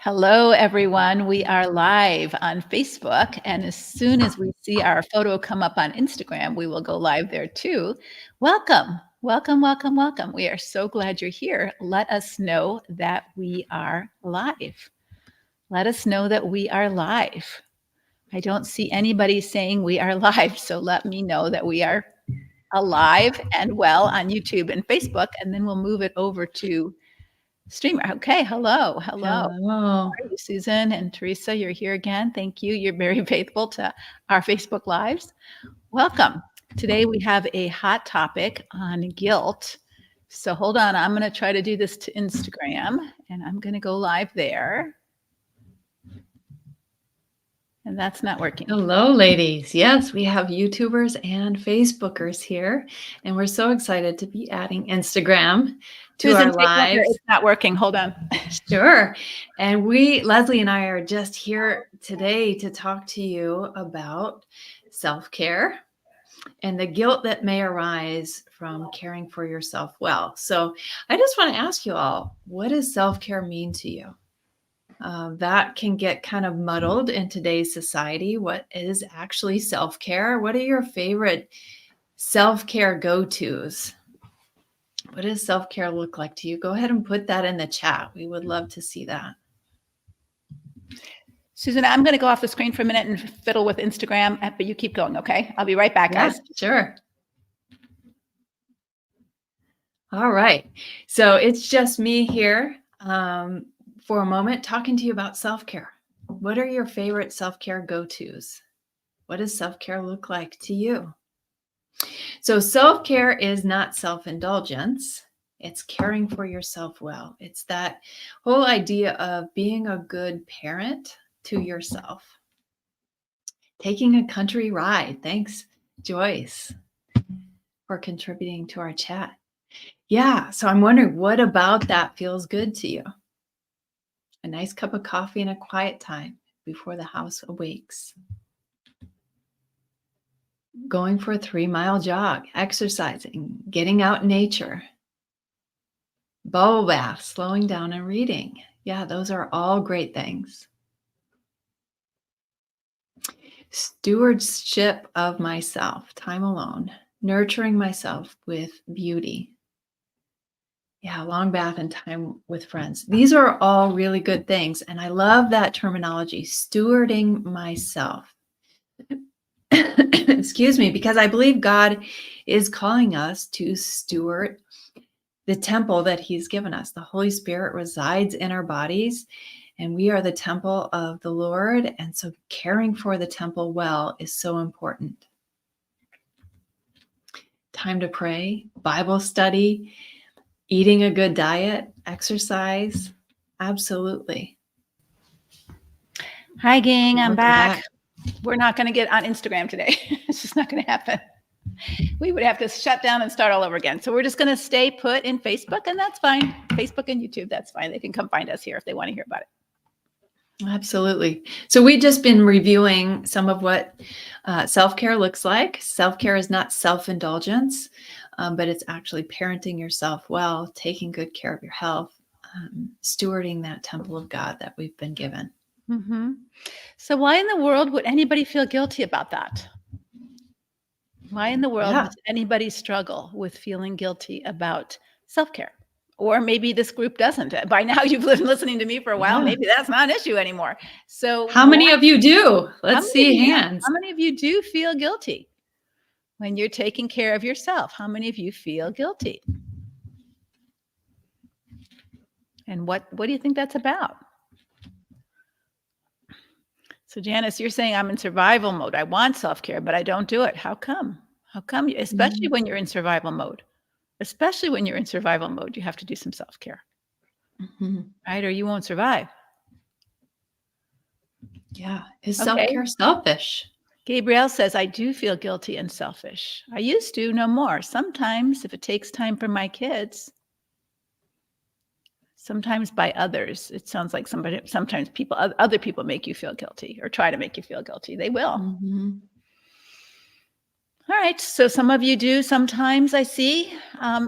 Hello, everyone. We are live on Facebook, and as soon as we see our photo come up on Instagram, we will go live there too. Welcome, welcome, welcome, welcome. We are so glad you're here. Let us know that we are live. Let us know that we are live. I don't see anybody saying we are live, so let me know that we are alive and well on YouTube and Facebook, and then we'll move it over to Streamer. Okay, hello. How Hello. are you, Susan and Teresa? You're here again. Thank you. You're very faithful to our Facebook Lives. Welcome. Today we have a hot topic on guilt. So hold on. I'm going to try to do this to Instagram, and I'm going to go live there. And that's not working. Hello, ladies. Yes, we have YouTubers and Facebookers here, and we're so excited to be adding Instagram to Susan, our take over. lives. It's not working. Hold on. Sure. And Leslie and I are just here today to talk to you about self-care and the guilt that may arise from caring for yourself well. So I just want to ask you all, what does self-care mean to you? That can get kind of muddled in today's society. What is actually self-care? What are your favorite self-care go-tos? What does self-care look like to you? Go ahead and put that in the chat. We would love to see that. Susan, I'm going to go off the screen for a minute and fiddle with Instagram, but you keep going, okay? I'll be right back, guys. Sure. All right. So it's just me here for a moment talking to you about self-care. What are your favorite self-care go-tos? What does self-care look like to you? So self-care is not self-indulgence. It's caring for yourself well. It's that whole idea of being a good parent to yourself. Taking a country ride. Thanks, Joyce, for contributing to our chat. Yeah, so I'm wondering, what about that feels good to you? A nice cup of coffee and a quiet time before the house awakes. Going for a 3-mile jog, exercising, getting out in nature. Bubble bath, slowing down and reading. Yeah, those are all great things. Stewardship of myself, time alone, nurturing myself with beauty. Yeah, long bath and time with friends. These are all really good things. And I love that terminology, stewarding myself. Excuse me, because I believe God is calling us to steward the temple that he's given us. The Holy Spirit resides in our bodies, and we are the temple of the Lord. And so caring for the temple well is so important. Time to pray, Bible study, eating a good diet, exercise. Absolutely. Hi, gang. I'm back. We're not going to get on Instagram today. It's just not going to happen. We would have to shut down and start all over again. So we're just going to stay put in Facebook, and that's fine. Facebook and YouTube, that's fine. They can come find us here if they want to hear about it. Absolutely. So we've just been reviewing some of what self-care looks like. Self-care is not self-indulgence, but it's actually parenting yourself well, taking good care of your health, stewarding that temple of God that we've been given. Mm-hmm. So why in the world would anybody feel guilty about that? Why in the world does anybody struggle with feeling guilty about self-care? Or maybe this group doesn't. By now you've been listening to me for a while. Maybe that's not an issue anymore. So how many of you do? Let's see hands. How many of you do feel guilty when you're taking care of yourself? How many of you feel guilty? And what do you think that's about? So Janice, you're saying I'm in survival mode. I want self-care, but I don't do it. How come? How come? Especially when you're in survival mode. Especially when you're in survival mode, you have to do some self-care, right? Or you won't survive. Yeah. Is self-care selfish? Gabrielle says, I do feel guilty and selfish. I used to, no more. Sometimes if it takes time for my kids, sometimes by others, it sounds like sometimes other people make you feel guilty or try to make you feel guilty. They will. All right. So some of you do sometimes, I see.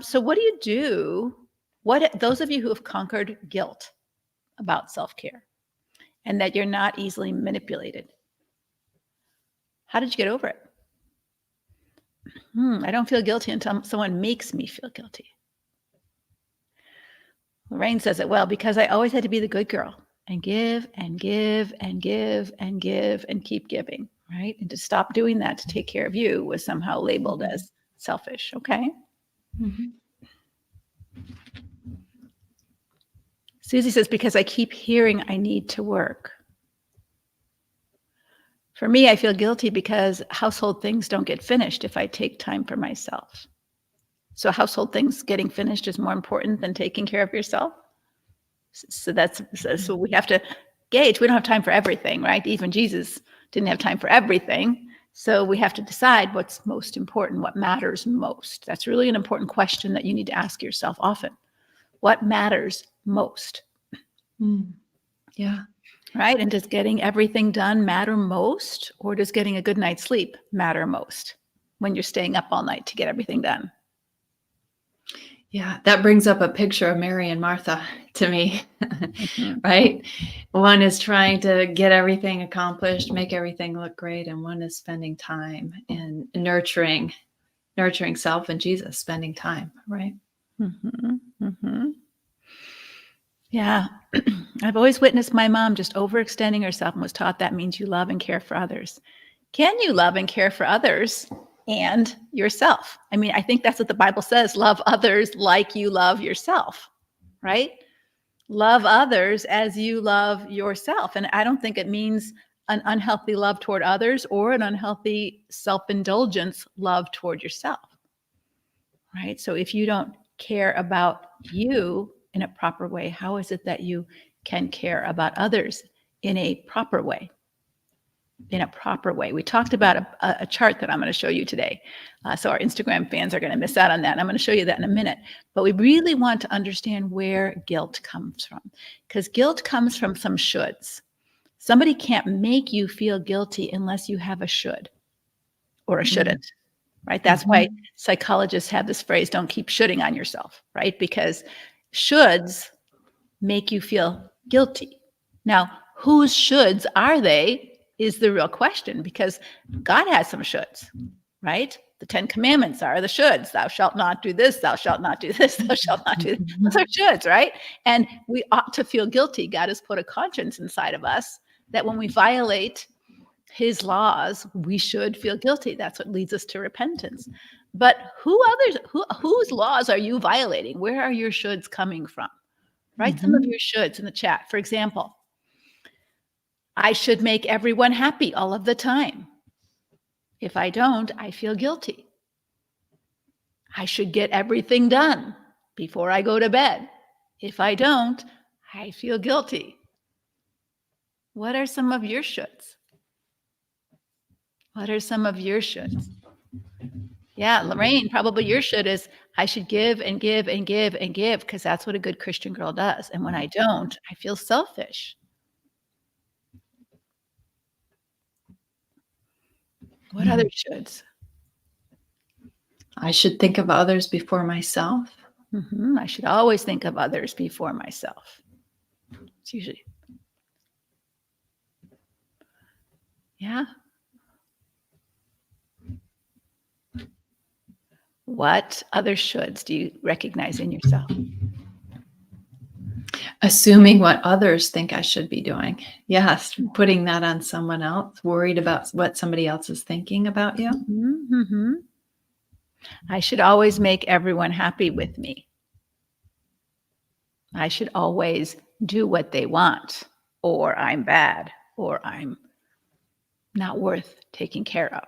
So what do? Those of you who have conquered guilt about self-care, and that you're not easily manipulated. How did you get over it? I don't feel guilty until someone makes me feel guilty. Lorraine says it well, because I always had to be the good girl and give and give and give and give and keep giving, right? And to stop doing that to take care of you was somehow labeled as selfish. Okay. Mhm. Susie says, because I keep hearing I need to work. For me, I feel guilty because household things don't get finished if I take time for myself. So household things getting finished is more important than taking care of yourself. So we have to gauge. We don't have time for everything, right? Even Jesus didn't have time for everything. So we have to decide what's most important, what matters most. That's really an important question that you need to ask yourself often. What matters most? Yeah. Right? And does getting everything done matter most, or does getting a good night's sleep matter most when you're staying up all night to get everything done? Yeah, that brings up a picture of Mary and Martha to me, Mhm. right? One is trying to get everything accomplished, make everything look great, and one is spending time and nurturing self and Jesus, spending time, right? Mhm. Mhm. Yeah. I've always witnessed my mom just overextending herself and was taught that means you love and care for others. Can you love and care for others and yourself? I mean, I think that's what the Bible says, love others like you love yourself, right? Love others as you love yourself. And I don't think it means an unhealthy love toward others or an unhealthy self-indulgence love toward yourself, right? So if you don't care about you in a proper way, how is it that you can care about others in a proper way? In a proper way. We talked about a chart that I'm going to show you today. So our Instagram fans are going to miss out on that. I'm going to show you that in a minute. But we really want to understand where guilt comes from, because guilt comes from some shoulds. Somebody can't make you feel guilty unless you have a should or a shouldn't, right? That's why psychologists have this phrase, don't keep shoulding on yourself, right? Because shoulds make you feel guilty. Now, whose shoulds are they is the real question, because God has some shoulds, right? The 10 commandments are the shoulds. Thou shalt not do this, thou shalt not do this, thou shalt not do this. Those are shoulds, right? And we ought to feel guilty. God has put a conscience inside of us that when we violate his laws, we should feel guilty. That's what leads us to repentance. But whose laws are you violating? Where are your shoulds coming from? Write some of your shoulds in the chat. For example, I should make everyone happy all of the time. If I don't, I feel guilty. I should get everything done before I go to bed. If I don't, I feel guilty. What are some of your shoulds? What are some of your shoulds? Yeah, Lorraine, probably your should is I should give and give and give and give, because that's what a good Christian girl does. And when I don't, I feel selfish. What other shoulds? I should think of others before myself. I should always think of others before myself. It's usually, yeah. What other shoulds do you recognize in yourself? Assuming what others think I should be doing. Yes, putting that on someone else, worried about what somebody else is thinking about you. Mm-hmm. I should always make everyone happy with me. I should always do what they want, or I'm bad, or I'm not worth taking care of.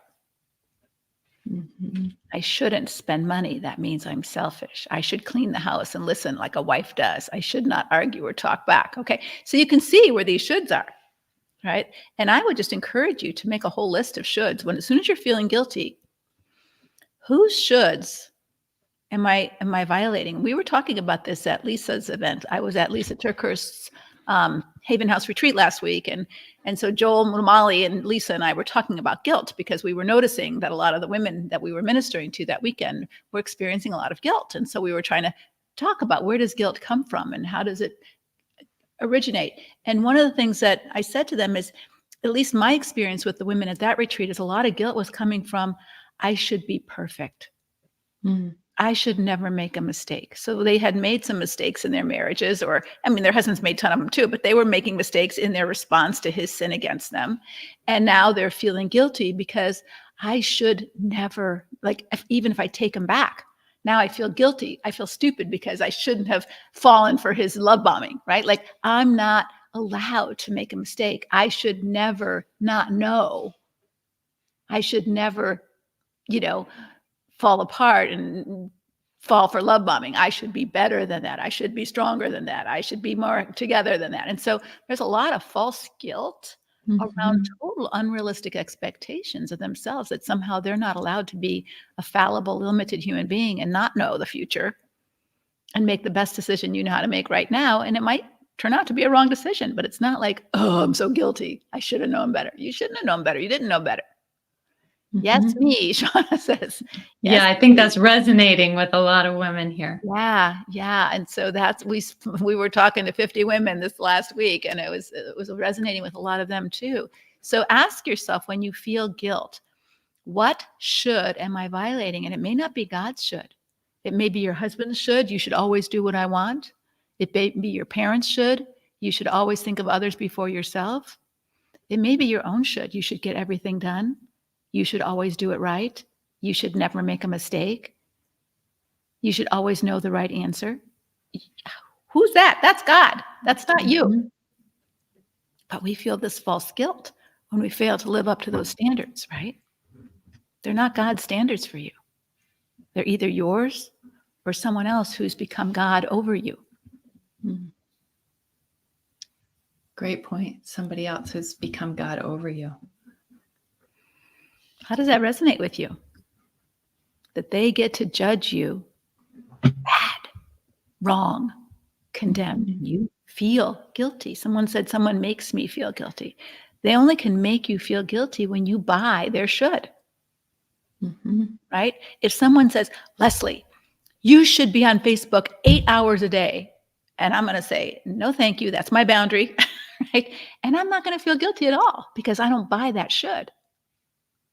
I shouldn't spend money. That means I'm selfish. I should clean the house and listen like a wife does. I should not argue or talk back. Okay. So you can see where these shoulds are, right? And I would just encourage you to make a whole list of shoulds. When as soon as you're feeling guilty, whose shoulds am I violating? We were talking about this at Lisa's event. I was at Lisa Turkhurst's Haven House retreat last week, and so Joel, Molly, and Lisa and I were talking about guilt, because we were noticing that a lot of the women that we were ministering to that weekend were experiencing a lot of guilt, and so we were trying to talk about, where does guilt come from and how does it originate. And one of the things that I said to them is, at least my experience with the women at that retreat, is a lot of guilt was coming from, I should be perfect. Mm. I should never make a mistake. So they had made some mistakes in their marriages, or, I mean, their husbands made a ton of them too, but they were making mistakes in their response to his sin against them. And now they're feeling guilty because I should never, like, even if I take him back, now I feel guilty. I feel stupid because I shouldn't have fallen for his love bombing, right? Like, I'm not allowed to make a mistake. I should never not know. I should never, you know, fall apart and fall for love bombing. I should be better than that. I should be stronger than that. I should be more together than that. And so there's a lot of false guilt around Mhm. total unrealistic expectations of themselves, that somehow they're not allowed to be a fallible, limited human being and not know the future and make the best decision you know how to make right now. And it might turn out to be a wrong decision, but it's not like, oh, I'm so guilty. I should have known better. You shouldn't have known better. You didn't know better. Yes, Mhm. me, Shauna says. Yeah, Yes, I think me. that's resonating with a lot of women here. Yeah, yeah, and so that's we were talking to 50 women this last week, and it was resonating with a lot of them too. So ask yourself, when you feel guilt, what should am I violating? And it may not be God's should. It may be your husband's should. You should always do what I want. It may be your parents' should. You should always think of others before yourself. It may be your own should. You should get everything done. You should always do it right. You should never make a mistake. You should always know the right answer. Who's that? That's God. That's not you. Mhm. But we feel this false guilt when we fail to live up to those standards, right? They're not God's standards for you. They're either yours or someone else who's become God over you. Mm. Great point. Somebody else who's become God over you. How does that resonate with you? That they get to judge you bad, wrong, condemned. Mhm. You feel guilty. Someone said, someone makes me feel guilty. They only can make you feel guilty when you buy their should, Mhm. right? If someone says, Leslie, you should be on Facebook 8 hours a day, and I'm going to say, no, thank you. That's my boundary, right? And I'm not going to feel guilty at all because I don't buy that should,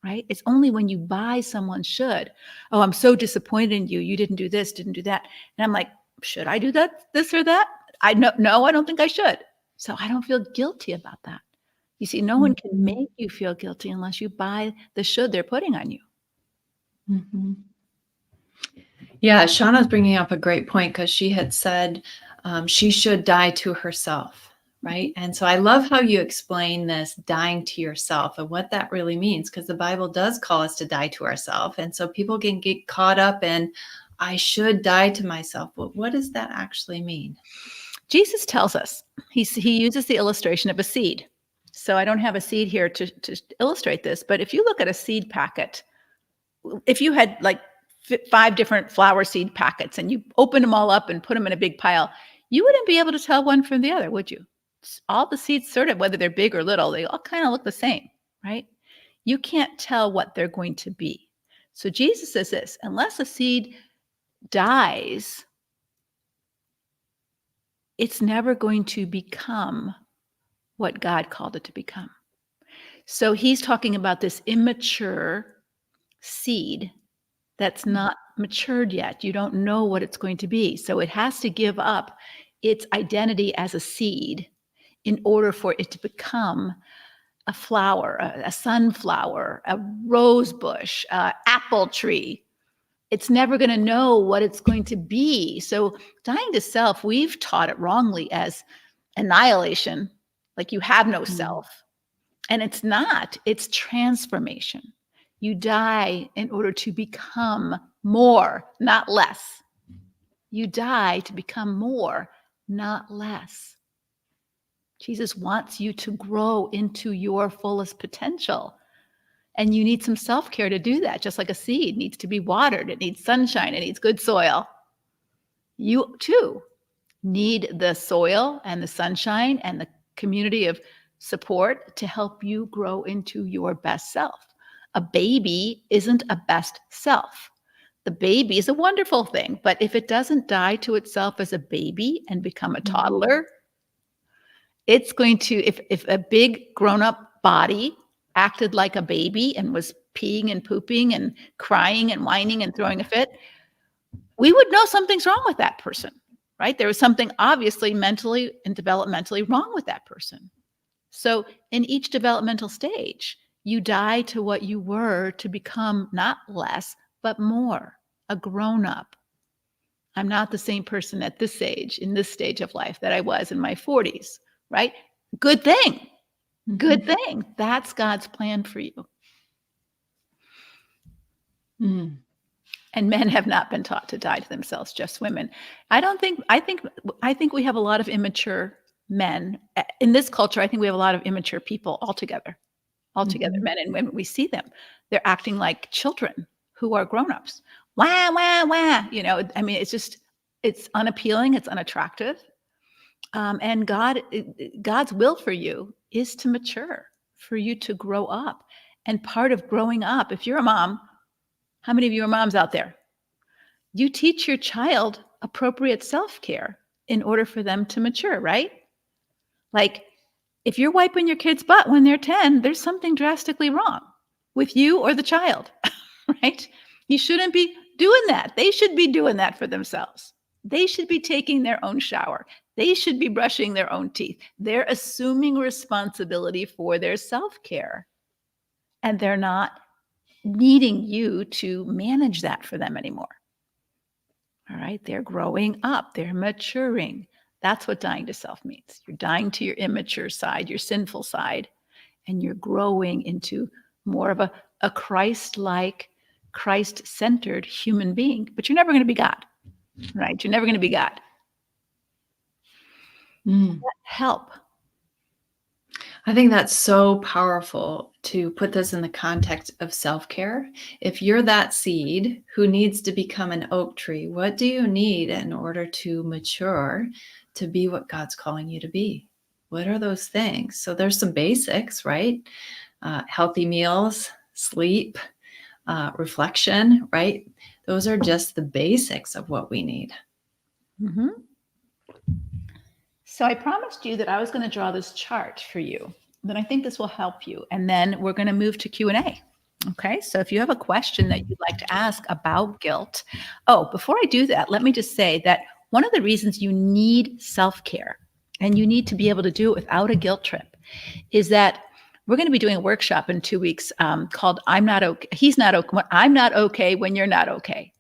right? It's only when you buy someone should. Oh, I'm so disappointed in you. You didn't do this, didn't do that. And I'm like, should I do that, this or that? No, I don't think I should. So I don't feel guilty about that. You see, no one can Mhm. make you feel guilty unless you buy the should they're putting on you. Mhm. Yeah, Shauna's bringing up a great point because she had said she should die to herself, right? And so I love how you explain this dying to yourself and what that really means, because the Bible does call us to die to ourselves. And so people can get caught up in, I should die to myself. But what does that actually mean? Jesus tells us, he uses the illustration of a seed. So I don't have a seed here to illustrate this, but if you look at a seed packet, if you had like 5 different flower seed packets and you opened them all up and put them in a big pile, you wouldn't be able to tell one from the other, would you? All the seeds, sort of, whether they're big or little, they all kind of look the same, right? You can't tell what they're going to be. So Jesus says this, unless a seed dies, it's never going to become what God called it to become. So he's talking about this immature seed that's not matured yet. You don't know what it's going to be. So it has to give up its identity as a seed in order for it to become a flower, a sunflower, a rose bush, apple tree. It's never going to know what it's going to be. So dying to self, we've taught it wrongly as annihilation, like you have no Mhm. self. And it's not, it's transformation. You die in order to become more, not less. You die to become more, not less. Jesus wants you to grow into your fullest potential. And you need some self care to do that, just like a seed needs to be watered, it needs sunshine, it needs good soil. You too need the soil and the sunshine and the community of support to help you grow into your best self. A baby isn't a best self. The baby is a wonderful thing, but if it doesn't die to itself as a baby and become a Mhm. toddler, It's going to, if a big grown-up body acted like a baby and was peeing and pooping and crying and whining and throwing a fit, we would know something's wrong with that person, right? There was something obviously mentally and developmentally wrong with that person. So in each developmental stage, you die to what you were to become not less, but more, a grown-up. I'm not the same person at this age, in this stage of life that I was in my 40s, right? Good thing. Good thing. That's God's plan for you. Mm. And men have not been taught to die to themselves, just women. I think we have a lot of immature men. In this culture, I think we have a lot of immature people altogether. Mhm. Men and women, we see them. They're acting like children who are grown-ups. Wah, wah, wah. I mean, it's unappealing, it's unattractive. And God's will for you is to mature, for you to grow up. And part of growing up, if you're a mom, how many of you are moms out there? You teach your child appropriate self-care in order for them to mature, right? Like, if you're wiping your kid's butt when they're 10, there's something drastically wrong with you or the child, right? You shouldn't be doing that. They should be doing that for themselves. They should be taking their own shower. They should be brushing their own teeth. They're assuming responsibility for their self-care, and they're not needing you to manage that for them anymore. All right, they're growing up, they're maturing. That's what dying to self means. You're dying to your immature side, your sinful side, and you're growing into more of a Christ-like, Christ-centered human being. But you're never going to be God, right? You're never going to be God. Mm. Help. I think that's so powerful to put this in the context of self-care. If you're that seed who needs to become an oak tree, what do you need in order to mature to be what God's calling you to be? What are those things? So there's some basics, right? Healthy meals, sleep, reflection, right? Those are just the basics of what we need. Mm-hmm. So I promised you that I was going to draw this chart for you. Then I think this will help you. And then we're going to move to Q&A. Okay, so if you have a question that you'd like to ask about guilt. Oh, before I do that, let me just say that one of the reasons you need self-care and you need to be able to do it without a guilt trip is that we're going to be doing a workshop in 2 weeks called I'm Not Okay. He's Not Okay. I'm Not Okay When You're Not Okay.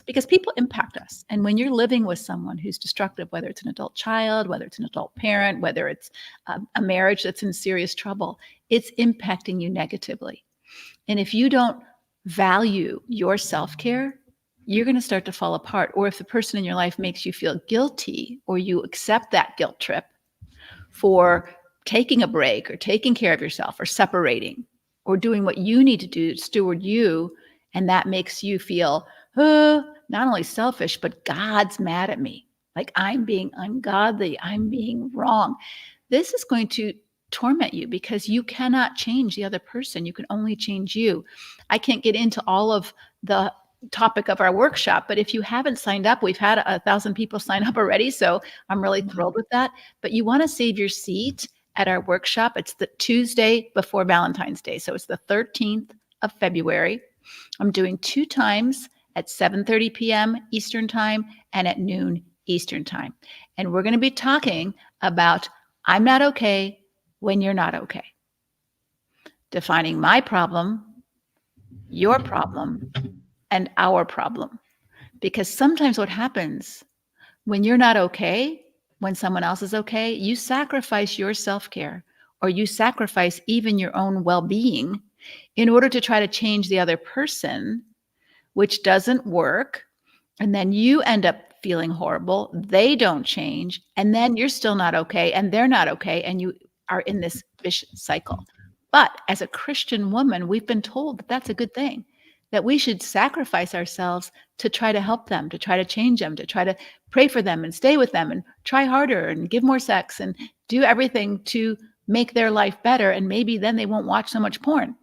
Because people impact us. And when you're living with someone who's destructive, whether it's an adult child, whether it's an adult parent, whether it's a marriage that's in serious trouble, it's impacting you negatively. And if you don't value your self-care, you're going to start to fall apart. Or if the person in your life makes you feel guilty, or you accept that guilt trip for taking a break or taking care of yourself or separating or doing what you need to do to steward you, and that makes you feel not only selfish, but God's mad at me. Like I'm being ungodly, I'm being wrong. This is going to torment you because you cannot change the other person. You can only change you. I can't get into all of the topic of our workshop, but if you haven't signed up, we've had 1,000 people sign up already. So I'm really thrilled with that. But you want to save your seat at our workshop. It's the Tuesday before Valentine's Day. So it's the 13th of February. I'm doing 2 times at 7:30 p.m. Eastern Time and at noon Eastern Time. And we're going to be talking about I'm not okay when you're not okay. Defining my problem, your problem, and our problem. Because sometimes what happens when you're not okay, when someone else is okay, you sacrifice your self-care or you sacrifice even your own well-being in order to try to change the other person, which doesn't work. And then you end up feeling horrible. They don't change. And then you're still not okay. And they're not okay. And you are in this vicious cycle. But as a Christian woman, we've been told that that's a good thing, that we should sacrifice ourselves to try to help them, to try to change them, to try to pray for them and stay with them and try harder and give more sex and do everything to make their life better. And maybe then they won't watch so much porn.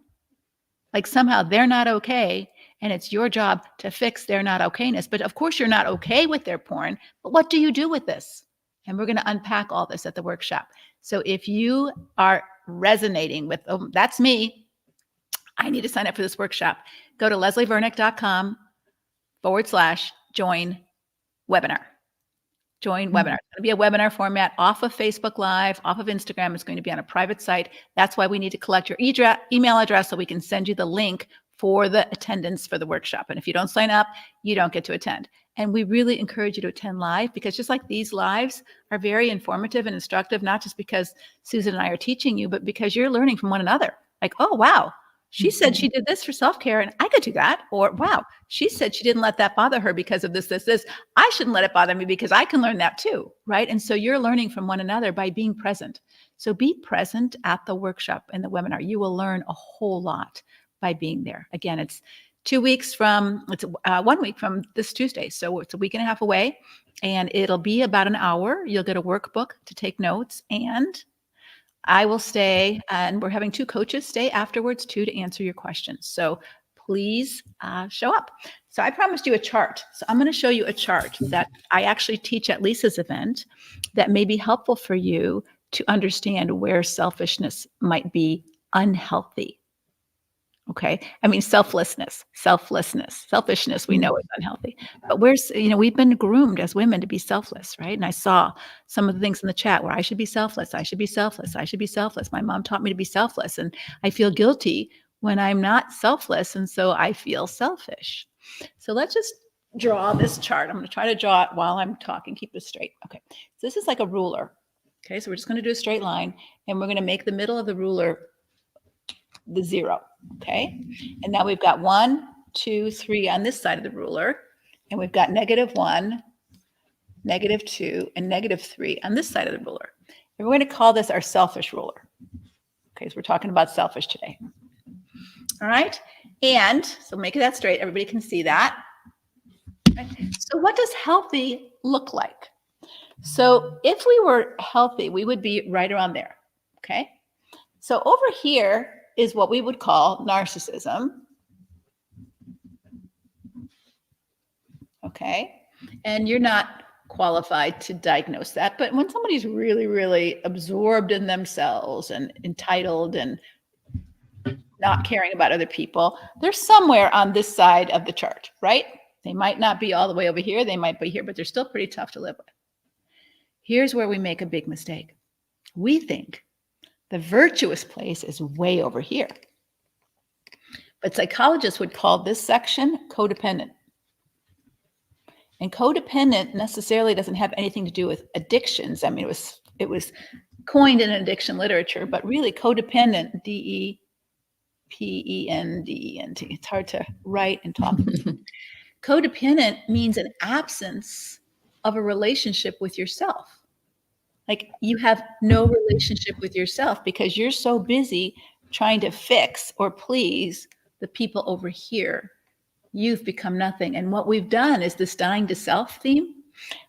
Like somehow they're not okay. And it's your job to fix their not okayness. But of course, you're not okay with their porn. But what do you do with this? And we're going to unpack all this at the workshop. So if you are resonating with, oh, that's me, I need to sign up for this workshop, go to leslievernick.com/join webinar. Join webinar. It's going to be a webinar format off of Facebook Live, off of Instagram. It's going to be on a private site. That's why we need to collect your email address so we can send you the link for the attendance for the workshop. And if you don't sign up, you don't get to attend. And we really encourage you to attend live, because just like these lives are very informative and instructive, not just because Susan and I are teaching you, but because you're learning from one another. Like, oh, wow, she said she did this for self-care and I could do that. Or, wow, she said she didn't let that bother her because of this, this, this. I shouldn't let it bother me because I can learn that too, right? And so you're learning from one another by being present. So be present at the workshop and the webinar. You will learn a whole lot by being there. Again, it's 1 week from this Tuesday. So it's a week and a half away, and it'll be about an hour. You'll get a workbook to take notes, and I will stay, and we're having 2 coaches stay afterwards too to answer your questions. So please show up. So I promised you a chart. So I'm going to show you a chart that I actually teach at Lisa's event that may be helpful for you to understand where selfishness might be unhealthy. Okay. I mean, selflessness, selfishness, we know is unhealthy, but we've been groomed as women to be selfless, right? And I saw some of the things in the chat where I should be selfless. I should be selfless. I should be selfless. My mom taught me to be selfless, and I feel guilty when I'm not selfless. And so I feel selfish. So let's just draw this chart. I'm going to try to draw it while I'm talking. Keep this straight. Okay. So this is like a ruler. Okay. So we're just going to do a straight line, and we're going to make the middle of the ruler the 0. Okay. And now we've got 1, 2, 3 on this side of the ruler. And we've got -1, -2, and -3 on this side of the ruler. And we're going to call this our selfish ruler. Okay. So we're talking about selfish today. All right. And so make that straight. Everybody can see that. Okay. So what does healthy look like? So if we were healthy, we would be right around there. Okay. So over here is what we would call narcissism. Okay. And you're not qualified to diagnose that. But when somebody's really, really absorbed in themselves and entitled and not caring about other people, they're somewhere on this side of the chart, right? They might not be all the way over here. They might be here, but they're still pretty tough to live with. Here's where we make a big mistake. We think the virtuous place is way over here. But psychologists would call this section codependent. And codependent necessarily doesn't have anything to do with addictions. I mean, it was coined in addiction literature, but really codependent, D-E-P-E-N-D-E-N-T. It's hard to write and talk. Codependent means an absence of a relationship with yourself. Like you have no relationship with yourself because you're so busy trying to fix or please the people over here. You've become nothing. And what we've done is this dying to self theme.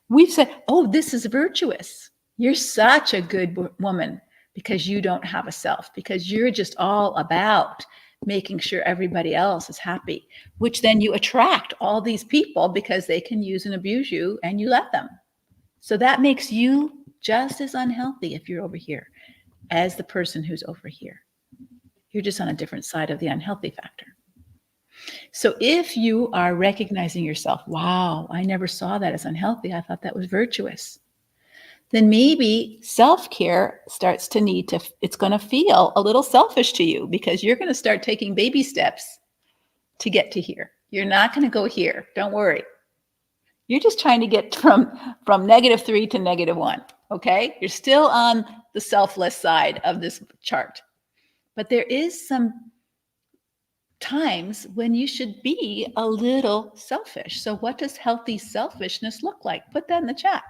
We've said, oh, this is virtuous. You're such a good woman because you don't have a self, because you're just all about making sure everybody else is happy, which then you attract all these people because they can use and abuse you and you let them. So that makes you just as unhealthy if you're over here as the person who's over here. You're just on a different side of the unhealthy factor. So if you are recognizing yourself, wow, I never saw that as unhealthy. I thought that was virtuous. Then maybe self-care starts to it's going to feel a little selfish to you because you're going to start taking baby steps to get to here. You're not going to go here. Don't worry. You're just trying to get from -3 to -1. Okay. You're still on the selfless side of this chart, but there is some times when you should be a little selfish. So what does healthy selfishness look like? Put that in the chat.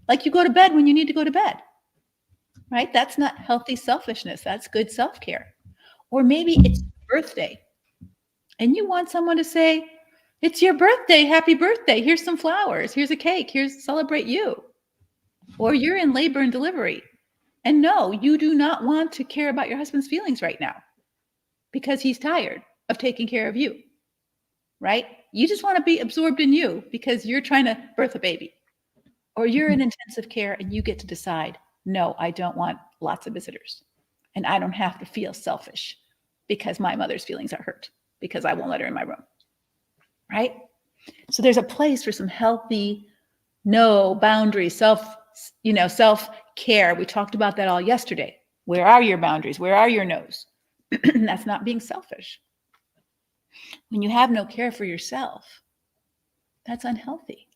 Like you go to bed when you need to go to bed, right? That's not healthy selfishness. That's good self-care. Or maybe it's your birthday and you want someone to say, it's your birthday. Happy birthday. Here's some flowers. Here's a cake. Here's celebrate you. Or you're in labor and delivery. And no, you do not want to care about your husband's feelings right now because he's tired of taking care of you, right? You just want to be absorbed in you because you're trying to birth a baby. Or you're in intensive care and you get to decide, no, I don't want lots of visitors. And I don't have to feel selfish because my mother's feelings are hurt because I won't let her in my room. Right? So there's a place for some healthy, no boundaries, self-care. We talked about that all yesterday. Where are your boundaries? Where are your no's? That's not being selfish. When you have no care for yourself, that's unhealthy.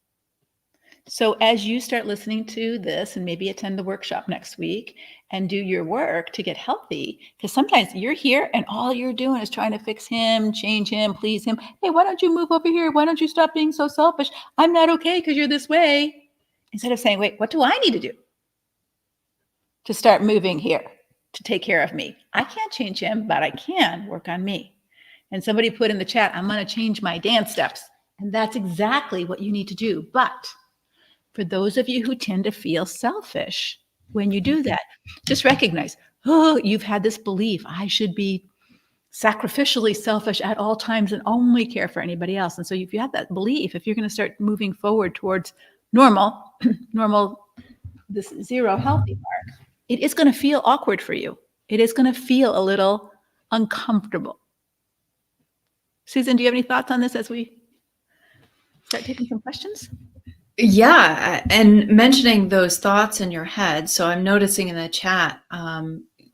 So as you start listening to this and maybe attend the workshop next week and do your work to get healthy, because sometimes you're here and all you're doing is trying to fix him, change him, please him. Hey, why don't you move over here? Why don't you stop being so selfish? I'm not okay because you're this way. Instead of saying, wait, what do I need to do to start moving here to take care of me? I can't change him, but I can work on me. And somebody put in the chat, I'm going to change my dance steps. And that's exactly what you need to do. But for those of you who tend to feel selfish when you do that, just recognize, oh, you've had this belief, I should be sacrificially selfish at all times and only care for anybody else. And so if you have that belief, if you're going to start moving forward towards normal, this zero healthy mark, it is going to feel awkward for you. It is going to feel a little uncomfortable. Susan, do you have any thoughts on this as we start taking some questions? Yeah, and mentioning those thoughts in your head. So I'm noticing in the chat,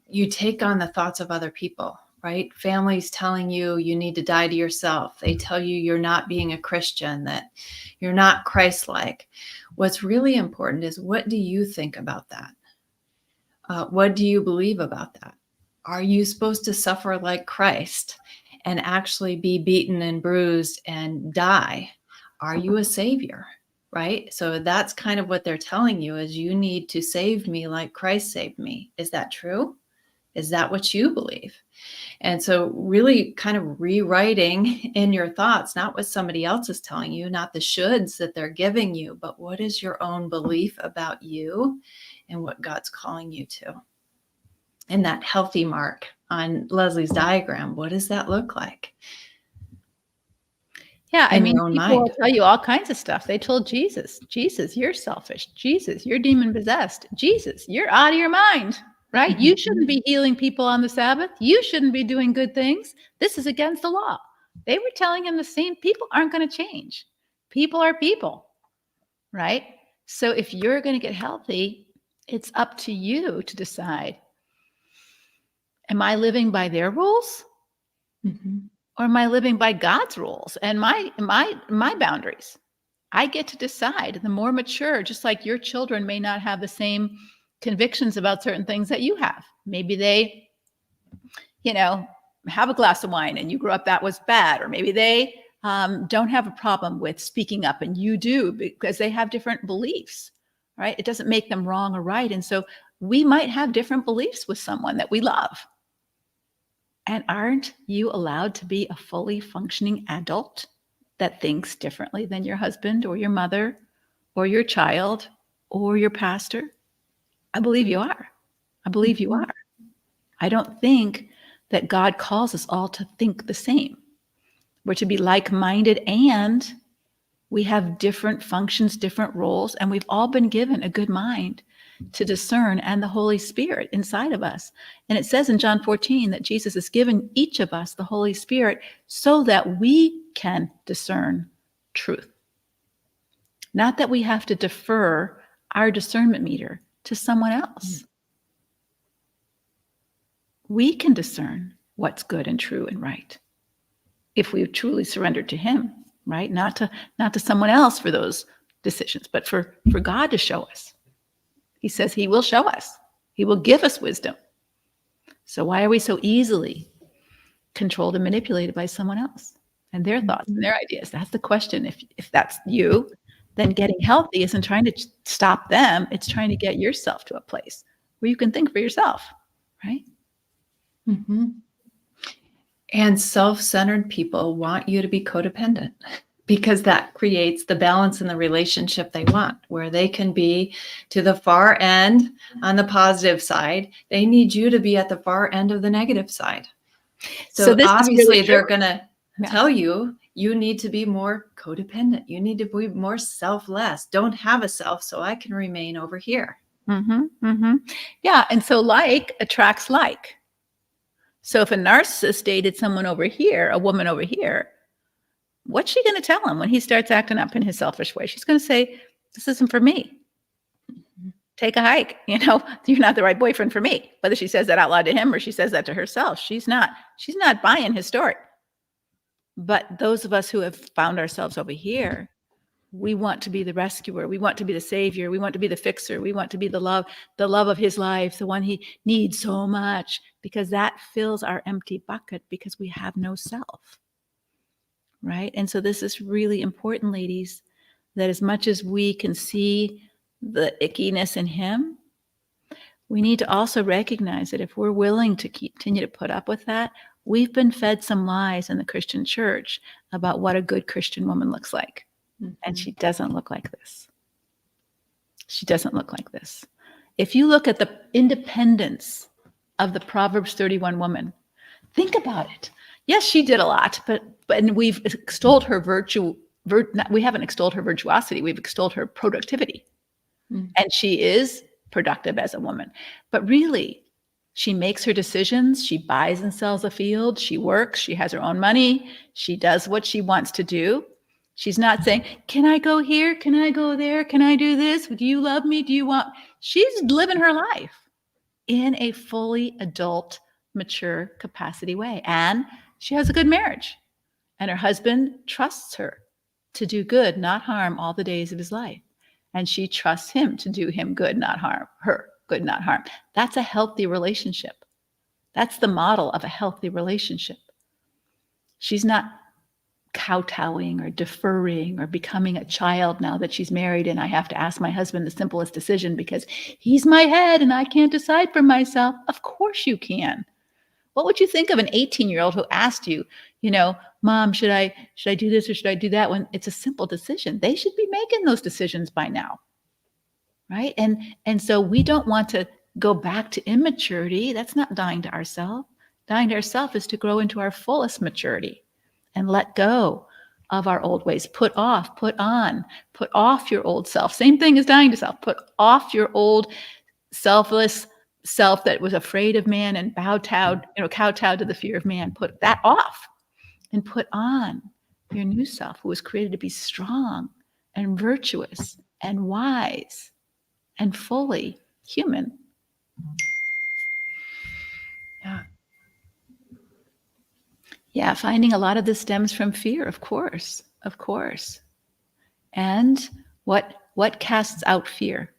you take on the thoughts of other people, right? Families telling you you need to die to yourself. They tell you you're not being a Christian, that you're not Christ-like. What's really important is, what do you think about that? What do you believe about that? Are you supposed to suffer like Christ and actually be beaten and bruised and die? Are you a savior? Right? So that's kind of what they're telling you, is you need to save me like Christ saved me. Is that true? Is that what you believe? And so really kind of rewriting in your thoughts, not what somebody else is telling you, not the shoulds that they're giving you, but what is your own belief about you and what God's calling you to? And that healthy mark on Leslie's diagram, what does that look like? Yeah, I mean, people will tell you all kinds of stuff. They told Jesus, you're selfish. Jesus, you're demon possessed. Jesus, you're out of your mind, right? You shouldn't be healing people on the Sabbath. You shouldn't be doing good things. This is against the law. They were telling him the same. People aren't going to change. People are people, right? So if you're going to get healthy, it's up to you to decide, am I living by their rules? Or am I living by God's rules and my boundaries? I get to decide. The more mature, just like your children may not have the same convictions about certain things that you have. Maybe they, have a glass of wine and you grew up that was bad, or maybe they don't have a problem with speaking up and you do, because they have different beliefs, right? It doesn't make them wrong or right. And so we might have different beliefs with someone that we love. And aren't you allowed to be a fully functioning adult that thinks differently than your husband or your mother or your child or your pastor? I believe you are. I believe you are. I don't think that God calls us all to think the same. We're to be like-minded, and we have different functions, different roles, and we've all been given a good mind to discern, and the Holy Spirit inside of us. And it says in John 14 that Jesus has given each of us the Holy Spirit so that we can discern truth. Not that we have to defer our discernment meter to someone else. We can discern what's good and true and right if we've truly surrendered to him, right? Not to someone else for those decisions, but for God to show us. He says he will show us. He will give us wisdom. So why are we so easily controlled and manipulated by someone else and their thoughts and their ideas? That's the question. If that's you, then getting healthy isn't trying to stop them. It's trying to get yourself to a place where you can think for yourself, right? And self-centered people want you to be codependent, because that creates the balance in the relationship they want, where they can be to the far end on the positive side. They need you to be at the far end of the negative side. So this obviously really they're going to tell you, you need to be more codependent. You need to be more selfless. Don't have a self so I can remain over here. Yeah. And so like attracts like. So if a narcissist dated someone over here, a woman over here, what's she going to tell him when he starts acting up in his selfish way? She's going to say, this isn't for me. Take a hike. You're not the right boyfriend for me. Whether she says that out loud to him or she says that to herself, she's not buying his story. But those of us who have found ourselves over here, we want to be the rescuer. We want to be the savior. We want to be the fixer. We want to be the love of his life, the one he needs so much, because that fills our empty bucket because we have no self. Right? And so this is really important, ladies, that as much as we can see the ickiness in him, we need to also recognize that if we're willing to continue to put up with that, we've been fed some lies in the Christian church about what a good Christian woman looks like. And she doesn't look like this. She doesn't look like this. If you look at the independence of the Proverbs 31 woman, think about it. Yes, she did a lot, but we've extolled her virtue. We haven't extolled her virtuosity. We've extolled her productivity. And she is productive as a woman. But really, she makes her decisions. She buys and sells a field. She works. She has her own money. She does what she wants to do. She's not saying, can I go here? Can I go there? Can I do this? Do you love me? Do you want? She's living her life in a fully adult, mature capacity way. And she has a good marriage. And her husband trusts her to do good, not harm, all the days of his life. And she trusts him to do him good, not harm, her good, not harm. That's a healthy relationship. That's the model of a healthy relationship. She's not kowtowing or deferring or becoming a child now that she's married and I have to ask my husband the simplest decision because he's my head and I can't decide for myself. Of course you can. What would you think of an 18-year-old who asked you, Mom, should I do this or should I do that, when it's a simple decision? They should be making those decisions by now. Right? And so we don't want to go back to immaturity. That's not dying to ourselves. Dying to ourselves is to grow into our fullest maturity and let go of our old ways. Put off, put on, put off your old self. Same thing as dying to self. Put off your old selfless self that was afraid of man and kowtowed to the fear of man. Put that off and put on your new self, who was created to be strong and virtuous and wise and fully human. Yeah, finding a lot of this stems from fear, of course. And what casts out fear?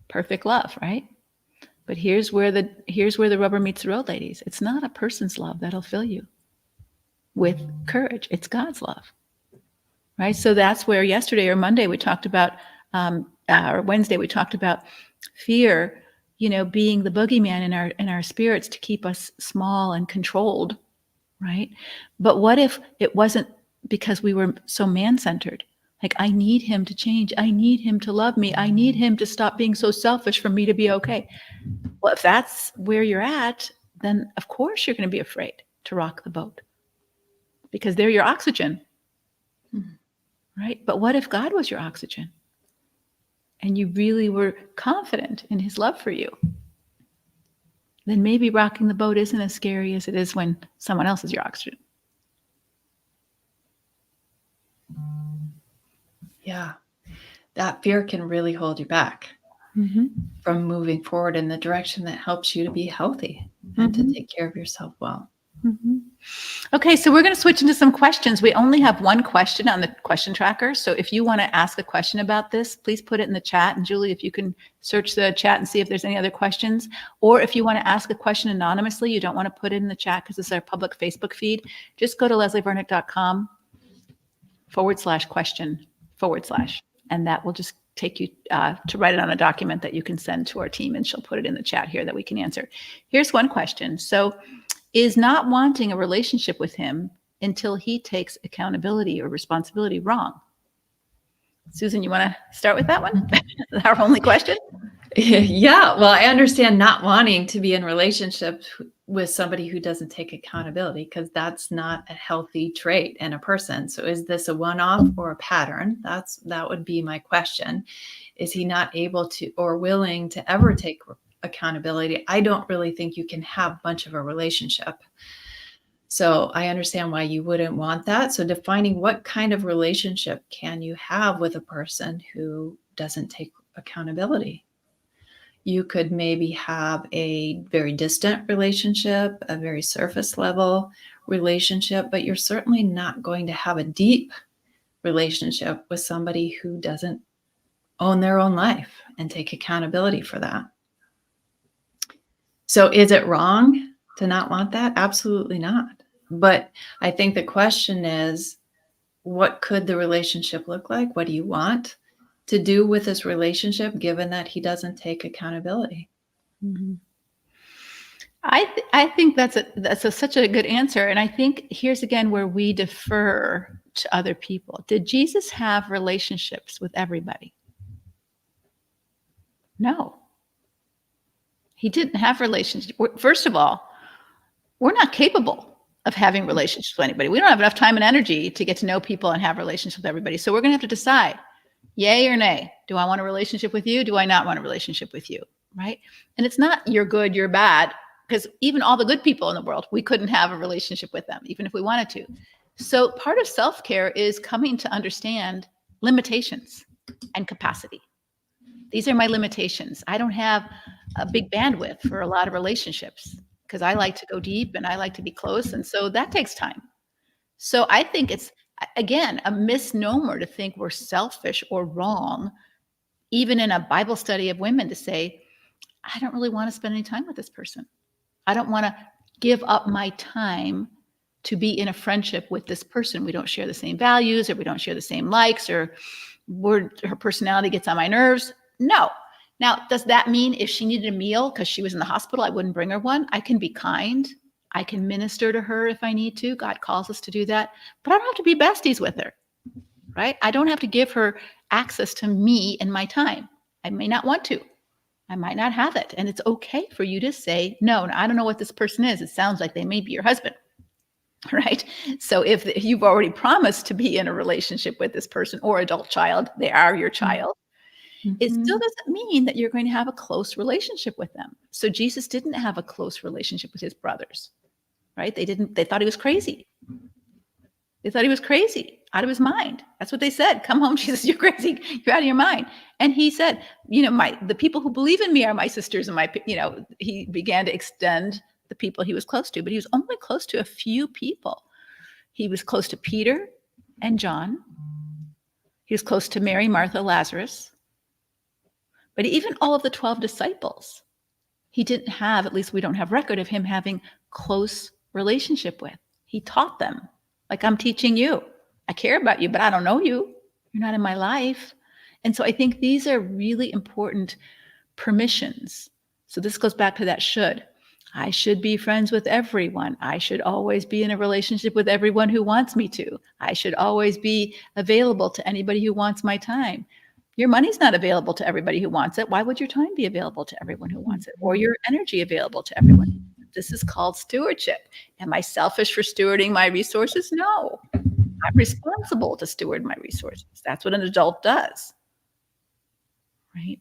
Perfect love, right? But here's where the rubber meets the road, ladies. It's not a person's love that'll fill you with courage. It's God's love, right? So that's where yesterday or Monday we talked about, or Wednesday we talked about fear, being the boogeyman in our spirits to keep us small and controlled, right? But what if it wasn't because we were so man-centered? Like, I need him to change. I need him to love me. I need him to stop being so selfish for me to be okay. Well, if that's where you're at, then of course you're going to be afraid to rock the boat because they're your oxygen, right? But what if God was your oxygen and you really were confident in his love for you? Then maybe rocking the boat isn't as scary as it is when someone else is your oxygen. Yeah, that fear can really hold you back from moving forward in the direction that helps you to be healthy and to take care of yourself well. Okay, so we're going to switch into some questions. We only have one question on the question tracker. So if you want to ask a question about this, please put it in the chat. And Julie, if you can search the chat and see if there's any other questions, or if you want to ask a question anonymously, you don't want to put it in the chat because it's our public Facebook feed, just go to leslievernick.com/question/, and that will just take you to write it on a document that you can send to our team, and she'll put it in the chat here that we can answer. Here's one question. So, is not wanting a relationship with him until he takes accountability or responsibility wrong? Susan, you want to start with that one? Our only question? Yeah, well, I understand not wanting to be in relationship with somebody who doesn't take accountability, because that's not a healthy trait in a person. So is this a one-off or a pattern? That would be my question. Is he not able to or willing to ever take accountability? I don't really think you can have much of a relationship. So I understand why you wouldn't want that. So defining what kind of relationship can you have with a person who doesn't take accountability? You could maybe have a very distant relationship, a very surface level relationship, but you're certainly not going to have a deep relationship with somebody who doesn't own their own life and take accountability for that. So is it wrong to not want that? Absolutely not. But I think the question is, what could the relationship look like? What do you want to do with this relationship, given that he doesn't take accountability? Mm-hmm. I think that's such a good answer. And I think here's again where we defer to other people. Did Jesus have relationships with everybody? No. He didn't have relationships. First of all, we're not capable of having relationships with anybody. We don't have enough time and energy to get to know people and have relationships with everybody. So we're going to have to decide, yay or nay. Do I want a relationship with you? Do I not want a relationship with you? Right? And it's not you're good, you're bad, because even all the good people in the world, we couldn't have a relationship with them, even if we wanted to. So part of self-care is coming to understand limitations and capacity. These are my limitations. I don't have a big bandwidth for a lot of relationships because I like to go deep and I like to be close. And so that takes time. So I think it's, again, a misnomer to think we're selfish or wrong, even in a Bible study of women, to say, I don't really want to spend any time with this person. I don't want to give up my time to be in a friendship with this person. We don't share the same values, or we don't share the same likes, or her personality gets on my nerves. No. Now, does that mean if she needed a meal because she was in the hospital, I wouldn't bring her one? I can be kind. I can minister to her if I need to. God calls us to do that. But I don't have to be besties with her, right? I don't have to give her access to me and my time. I may not want to. I might not have it. And it's okay for you to say, no, I don't know what this person is. It sounds like they may be your husband, right? So if you've already promised to be in a relationship with this person or adult child, they are your child. Mm-hmm. It still doesn't mean that you're going to have a close relationship with them. So Jesus didn't have a close relationship with his brothers, right? They thought he was crazy. They thought he was crazy, out of his mind. That's what they said. Come home, Jesus, you're crazy. You're out of your mind. And he said, the people who believe in me are my sisters and he began to extend the people he was close to, but he was only close to a few people. He was close to Peter and John. He was close to Mary, Martha, Lazarus. But even all of the 12 disciples, he didn't have, at least we don't have record of him having close relationship with. He taught them, like I'm teaching you. I care about you, but I don't know you. You're not in my life. And so I think these are really important permissions. So this goes back to that should. I should be friends with everyone. I should always be in a relationship with everyone who wants me to. I should always be available to anybody who wants my time. Your money's not available to everybody who wants it. Why would your time be available to everyone who wants it? Or your energy available to everyone? This is called stewardship. Am I selfish for stewarding my resources? No. I'm responsible to steward my resources. That's what an adult does. Right?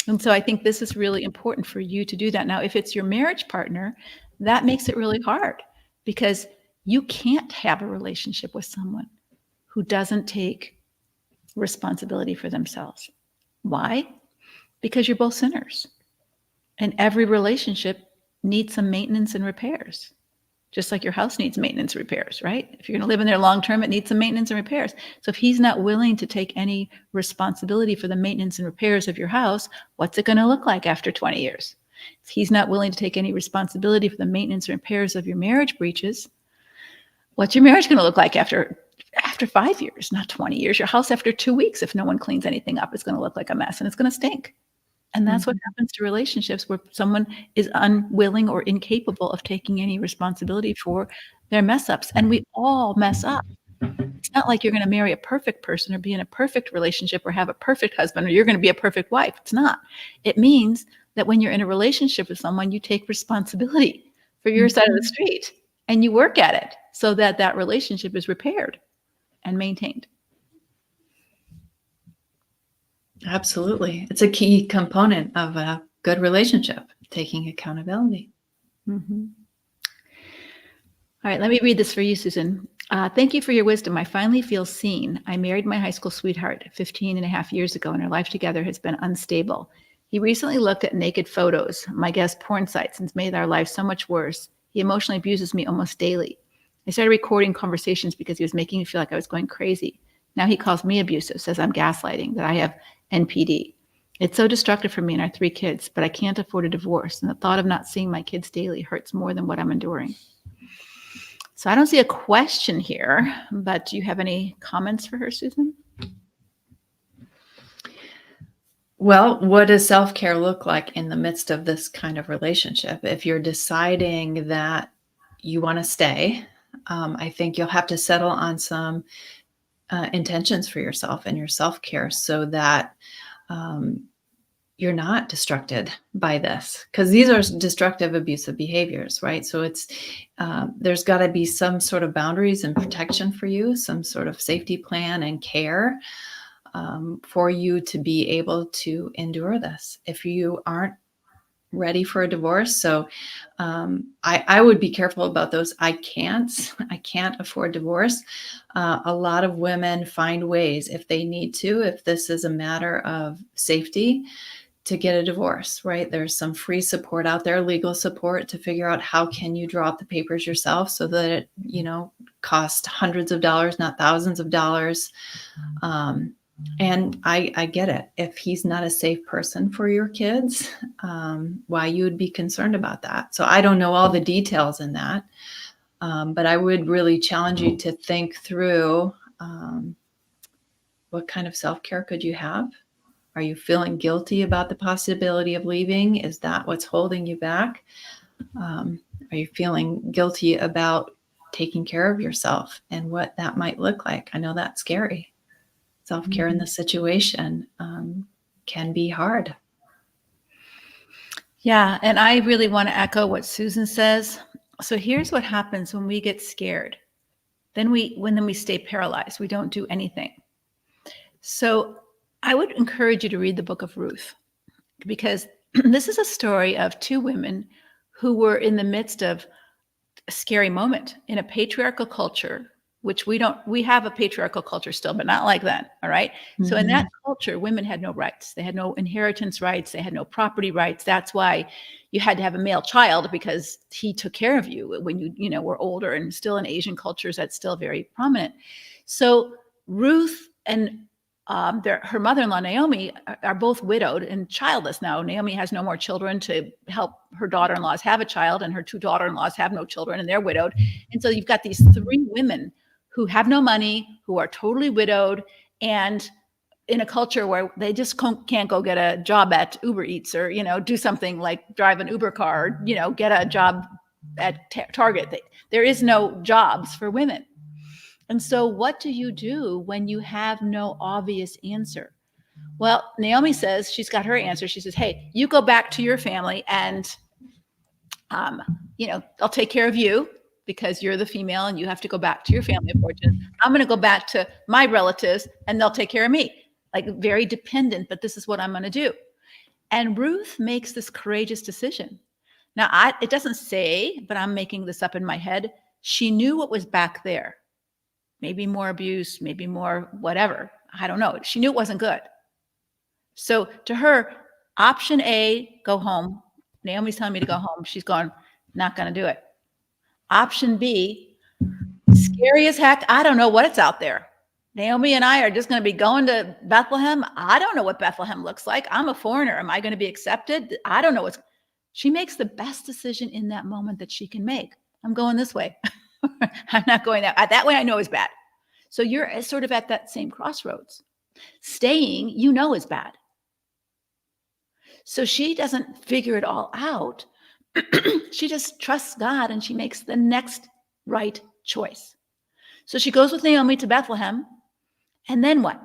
And so I think this is really important for you to do that. Now, if it's your marriage partner, that makes it really hard because you can't have a relationship with someone who doesn't take responsibility for themselves. Why? Because you're both sinners. And every relationship needs some maintenance and repairs. Just like your house needs maintenance and repairs, right? If you're going to live in there long term, it needs some maintenance and repairs. So if he's not willing to take any responsibility for the maintenance and repairs of your house, what's it going to look like after 20 years? If he's not willing to take any responsibility for the maintenance and repairs of your marriage breaches, what's your marriage going to look like after 5 years, not 20 years? Your house after 2 weeks, if no one cleans anything up, is going to look like a mess and it's going to stink. And that's what happens to relationships where someone is unwilling or incapable of taking any responsibility for their mess ups. And we all mess up. It's not like you're going to marry a perfect person or be in a perfect relationship or have a perfect husband or you're going to be a perfect wife. It's not. It means that when you're in a relationship with someone, you take responsibility for your side of the Mhm. street, and you work at it so that that relationship is repaired and maintained. Absolutely. It's a key component of a good relationship, taking accountability. Mhm. All right, let me read this for you, Susan. Thank you for your wisdom. I finally feel seen. I married my high school sweetheart 15 and a half years ago, and our life together has been unstable. He recently looked at naked photos, my guess porn sites, and it's made our life so much worse. He emotionally abuses me almost daily. I started recording conversations because he was making me feel like I was going crazy. Now he calls me abusive, says I'm gaslighting, that I have NPD. It's so destructive for me and our 3 kids, but I can't afford a divorce, and the thought of not seeing my kids daily hurts more than what I'm enduring. So I don't see a question here, but do you have any comments for her, Susan? Well, what does self-care look like in the midst of this kind of relationship? If you're deciding that you want to stay, I think you'll have to settle on some intentions for yourself and your self-care so that um, you're not distracted by this, because these are destructive, abusive behaviors, right? So it's there's got to be some sort of boundaries and protection for you, some sort of safety plan and care for you to be able to endure this. If you aren't ready for a divorce, so I would be careful about those. I can't afford divorce. A lot of women find ways, if they need to, if this is a matter of safety, to get a divorce, right? There's some free support out there, legal support, to figure out how can you draw up the papers yourself so that it, costs hundreds of dollars, not thousands of dollars. Um, and I get it. If he's not a safe person for your kids, why you would be concerned about that. So I don't know all the details in that, but I would really challenge you to think through what kind of self-care could you have? Are you feeling guilty about the possibility of leaving? Is that what's holding you back? Are you feeling guilty about taking care of yourself and what that might look like? I know that's scary. Self-care in Mhm. this situation can be hard. Yeah, and I really want to echo what Susan says. So here's what happens when we get scared. Then we stay paralyzed. We don't do anything. So I would encourage you to read the book of Ruth, because this is a story of 2 women who were in the midst of a scary moment in a patriarchal culture, which we have a patriarchal culture still, but not like then. All right. So in that Mhm. culture, women had no rights. They had no inheritance rights. They had no property rights. That's why you had to have a male child, because he took care of you when you were older. And still in Asian cultures, that's still very prominent. So Ruth and her mother-in-law Naomi are both widowed and childless now. Naomi has no more children to help her daughter-in-laws have a child, and her 2 daughter-in-laws have no children and they're widowed. And so you've got these 3 women who have no money, who are totally widowed, and in a culture where they just can't go get a job at Uber Eats, or do something like drive an Uber car, or get a job at Target. There is no jobs for women. And so what do you do when you have no obvious answer? Well, Naomi says she's got her answer. She says, hey, you go back to your family, and um, I'll take care of you because you're the female and you have to go back to your family of origin. I'm going to go back to my relatives and they'll take care of me. Like, very dependent, but this is what I'm going to do. And Ruth makes this courageous decision. Now, it doesn't say, but I'm making this up in my head. She knew what was back there. Maybe more abuse, maybe more whatever. I don't know. She knew it wasn't good. So to her, option A, go home. Naomi's telling me to go home. She's going, not going to do it. Option B, scary as heck. I don't know what it's out there. Naomi and I are just going to be going to Bethlehem. I don't know what Bethlehem looks like. I'm a foreigner. Am I going to be accepted? I don't know what's. She makes the best decision in that moment that she can make. I'm going this way. I'm not going that way. I know is bad. So you're sort of at that same crossroads. Staying, is bad. So she doesn't figure it all out. She just trusts God and she makes the next right choice. So she goes with Naomi to Bethlehem. And then what?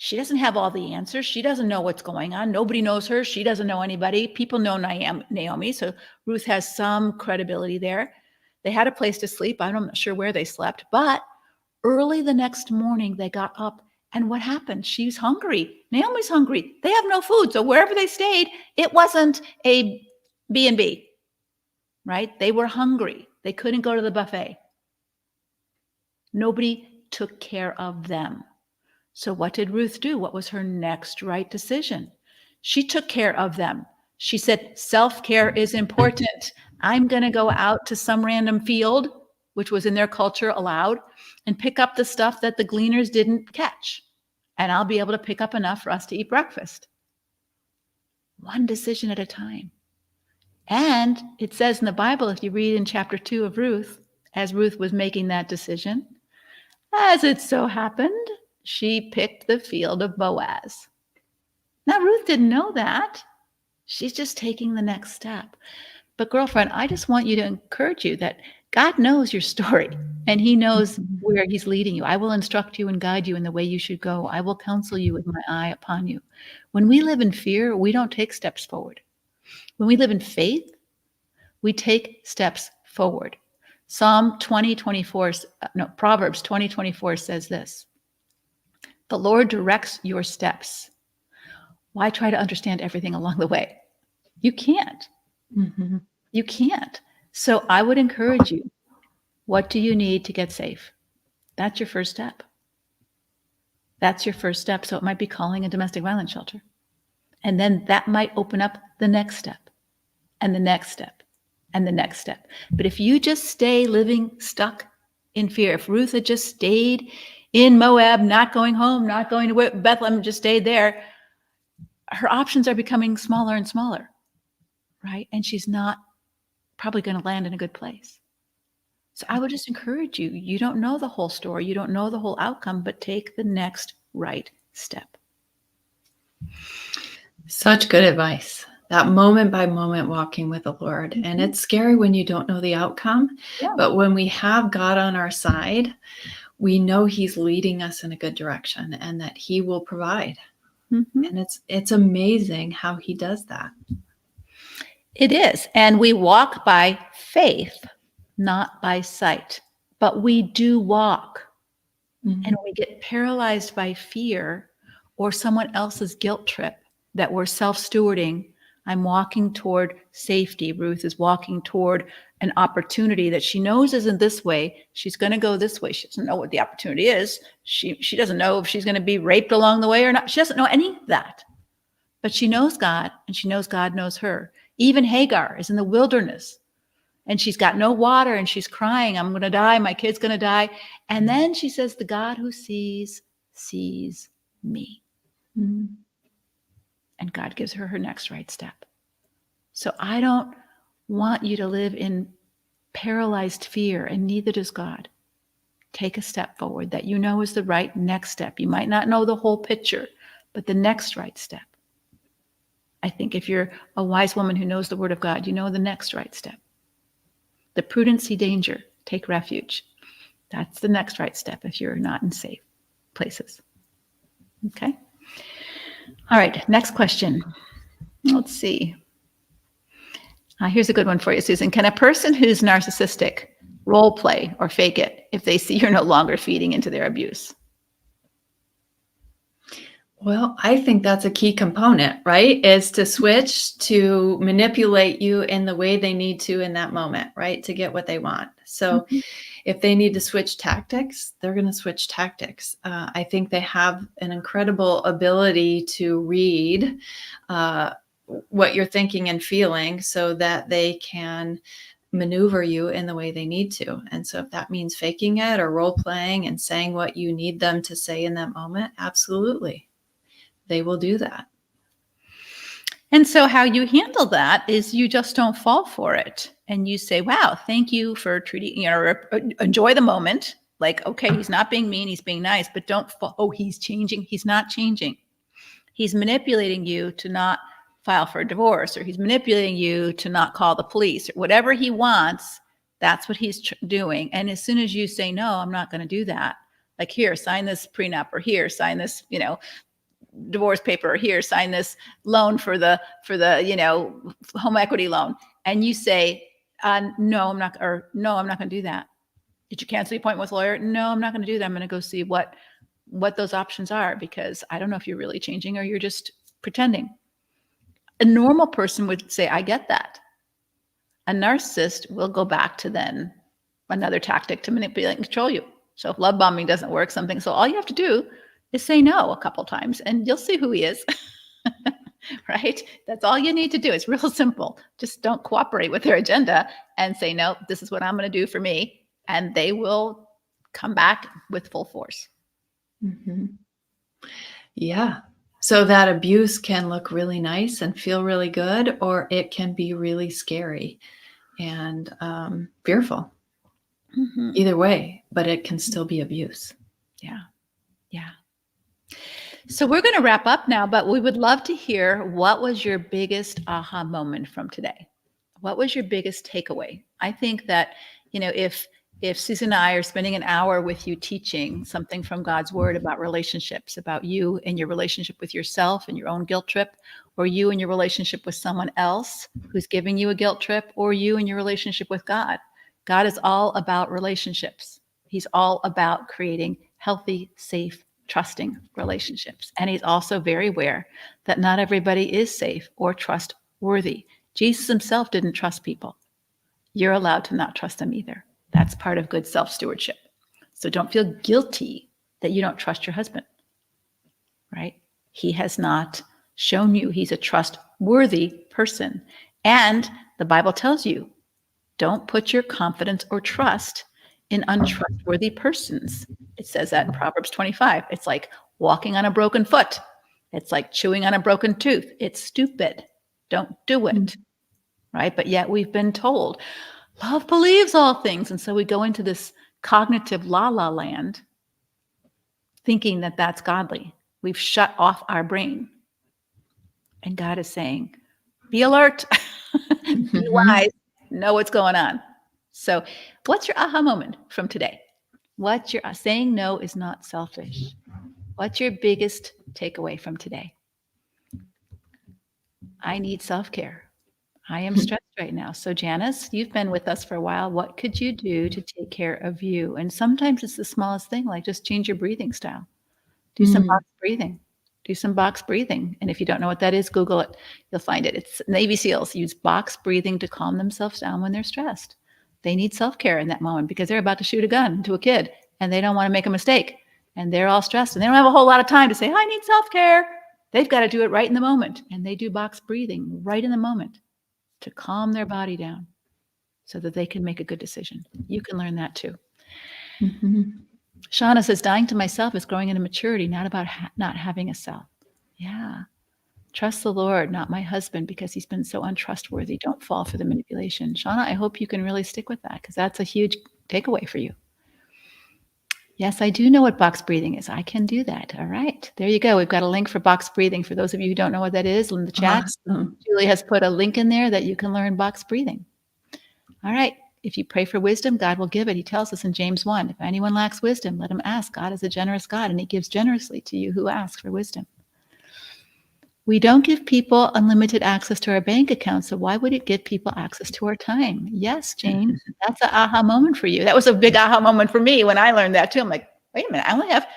She doesn't have all the answers. She doesn't know what's going on. Nobody knows her. She doesn't know anybody. People know Naomi. So Ruth has some credibility there. They had a place to sleep. I'm not sure where they slept, but early the next morning, they got up. And what happened? She's hungry. Naomi's hungry. They have no food. So wherever they stayed, it wasn't a B&B, right? They were hungry. They couldn't go to the buffet. Nobody took care of them. So what did Ruth do? What was her next right decision? She took care of them. She said, self-care is important. I'm going to go out to some random field, which was in their culture allowed, and pick up the stuff that the gleaners didn't catch. And I'll be able to pick up enough for us to eat breakfast. One decision at a time. And it says in the Bible, if you read in chapter 2 of Ruth, as Ruth was making that decision, as it so happened, she picked the field of Boaz. Now, Ruth didn't know that. She's just taking the next step. But girlfriend, I just want you to encourage you that God knows your story and he knows where he's leading you. I will instruct you and guide you in the way you should go. I will counsel you with my eye upon you. When we live in fear, we don't take steps forward. When we live in faith, we take steps forward. Proverbs 20:24 says this. The Lord directs your steps. Why try to understand everything along the way? You can't. Mm-hmm. You can't. So I would encourage you. What do you need to get safe? That's your first step. That's your first step. So it might be calling a domestic violence shelter. And then that might open up the next step and the next step and the next step. But if you just stay living stuck in fear, if Ruth had just stayed in Moab, not going home, not going to Bethlehem, just stayed there, her options are becoming smaller and smaller, right? And she's not probably going to land in a good place. So I would just encourage you. You don't know the whole story. You don't know the whole outcome, but take the next right step. Such good advice. That moment by moment walking with the Lord. Mm-hmm. And it's scary when you don't know the outcome. Yeah. But when we have God on our side, we know he's leading us in a good direction and that he will provide. Mm-hmm. And it's amazing how he does that. It is. And we walk by faith, not by sight. But we do walk. Mm-hmm. And we get paralyzed by fear or someone else's guilt trip that we're self-stewarding. I'm walking toward safety. Ruth is walking toward an opportunity that she knows isn't this way. She's going to go this way. She doesn't know what the opportunity is. She doesn't know if she's going to be raped along the way or not. She doesn't know any of that. But she knows God, and she knows God knows her. Even Hagar is in the wilderness, and she's got no water, and she's crying, I'm going to die. My kid's going to die. And then she says, the God who sees me. Mm-hmm. And God gives her her next right step. So I don't want you to live in paralyzed fear, and neither does God. Take a step forward that you know is the right next step. You might not know the whole picture, but the next right step. I think if you're a wise woman who knows the word of God, you know the next right step. The prudent see danger, take refuge. That's the next right step if you're not in safe places. Okay? All right, next question. Let's see. Here's a good one for you, Susan. Can a person who's narcissistic role play or fake it if they see you're no longer feeding into their abuse? Well, I think that's a key component, right? Is to switch to manipulate you in the way they need to in that moment, right? To get what they want. So if they need to switch tactics, they're going to switch tactics. I think they have an incredible ability to read what you're thinking and feeling so that they can maneuver you in the way they need to. And so if that means faking it or role playing and saying what you need them to say in that moment, absolutely. They will do that. And so how you handle that is you just don't fall for it. And you say, wow, thank you for treating, enjoy the moment. Like, okay, he's not being mean, he's being nice, but don't fall. Oh, he's changing. He's not changing. He's manipulating you to not file for a divorce, or he's manipulating you to not call the police, or whatever he wants. That's what he's doing. And as soon as you say, no, I'm not going to do that. Like, here, sign this prenup, or here, sign this, divorce paper, here, sign this loan for the home equity loan, and you say, no, I'm not going to do that. Did you cancel the appointment with a lawyer? No, I'm not going to do that. I'm going to go see what those options are, because I don't know if you're really changing or you're just pretending. A normal person would say, I get that. A narcissist will go back to then another tactic to manipulate and control you. So if love bombing doesn't work, so all you have to do is say no a couple times and you'll see who he is. Right? That's all you need to do. It's real simple. Just don't cooperate with their agenda and say, no, this is what I'm going to do for me. And they will come back with full force. Mm-hmm. Yeah. So that abuse can look really nice and feel really good, or it can be really scary and fearful. Mm-hmm. Either way, but it can still be abuse. Yeah. Yeah. So we're going to wrap up now, but we would love to hear, what was your biggest aha moment from today? What was your biggest takeaway? I think that, if Susan and I are spending an hour with you teaching something from God's word about relationships, about you and your relationship with yourself and your own guilt trip, or you and your relationship with someone else who's giving you a guilt trip, or you and your relationship with God. God is all about relationships. He's all about creating healthy, safe, trusting relationships. And he's also very aware that not everybody is safe or trustworthy. Jesus himself didn't trust people. You're allowed to not trust them either. That's part of good self-stewardship. So don't feel guilty that you don't trust your husband, right? He has not shown you he's a trustworthy person. And the Bible tells you, don't put your confidence or trust in untrustworthy persons. It says that in Proverbs 25. It's like walking on a broken foot. It's like chewing on a broken tooth. It's stupid. Don't do it. Right? But yet we've been told, love believes all things. And so we go into this cognitive la-la land thinking that that's godly. We've shut off our brain. And God is saying, be alert, be wise, know what's going on. So what's your aha moment from today? What's your saying no is not selfish? What's your biggest takeaway from today? I need self-care. I am stressed right now. So Janice, you've been with us for a while. What could you do to take care of you? And sometimes it's the smallest thing, like just change your breathing style. Do some box breathing. Do some box breathing. And if you don't know what that is, Google it. You'll find it. It's Navy SEALs use box breathing to calm themselves down when they're stressed. They need self-care in that moment because they're about to shoot a gun to a kid and they don't want to make a mistake. And they're all stressed and they don't have a whole lot of time to say, I need self-care. They've got to do it right in the moment. And they do box breathing right in the moment to calm their body down so that they can make a good decision. You can learn that too. Shauna says, dying to myself is growing into maturity, not about not having a self. Yeah. Trust the Lord, not my husband, because he's been so untrustworthy. Don't fall for the manipulation. Shauna, I hope you can really stick with that because that's a huge takeaway for you. Yes, I do know what box breathing is. I can do that. All right. There you go. We've got a link for box breathing. For those of you who don't know what that is, in the chat, Julie has put a link in there that you can learn box breathing. All right. If you pray for wisdom, God will give it. He tells us in James 1, if anyone lacks wisdom, let him ask. God is a generous God, and he gives generously to you who ask for wisdom. We don't give people unlimited access to our bank account, so why would it give people access to our time? Yes, Jane, that's an aha moment for you. That was a big aha moment for me when I learned that too. I'm like, wait a minute, I only have,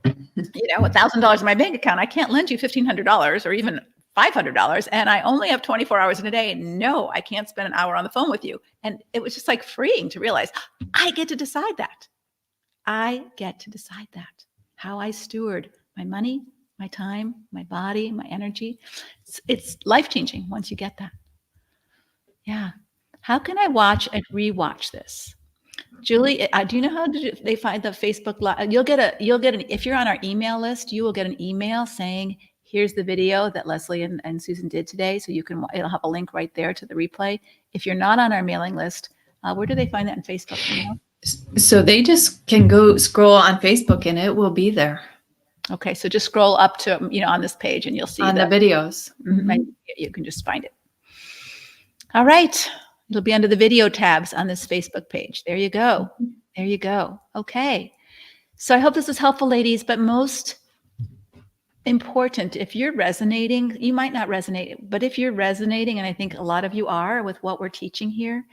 $1,000 in my bank account. I can't lend you $1,500 or even $500, and I only have 24 hours in a day. No, I can't spend an hour on the phone with you. And it was just like freeing to realize I get to decide that. I get to decide that. How I steward my money, my time, my body, my energy. It's life-changing once you get that. Yeah. How can I watch and rewatch this? Julie, do you know how they find the Facebook Live? You'll get an, if you're on our email list, you will get an email saying, here's the video that Leslie and Susan did today. So it'll have a link right there to the replay. If you're not on our mailing list, where do they find that in Facebook? You know? So they just can go scroll on Facebook and it will be there. Okay, so just scroll up to, on this page and you'll see on the videos. You can just find it. All right. It'll be under the video tabs on this Facebook page. There you go. There you go. Okay. So I hope this is helpful, ladies, but most important. If you're resonating, you might not resonate, but if you're resonating, and I think a lot of you are with what we're teaching here,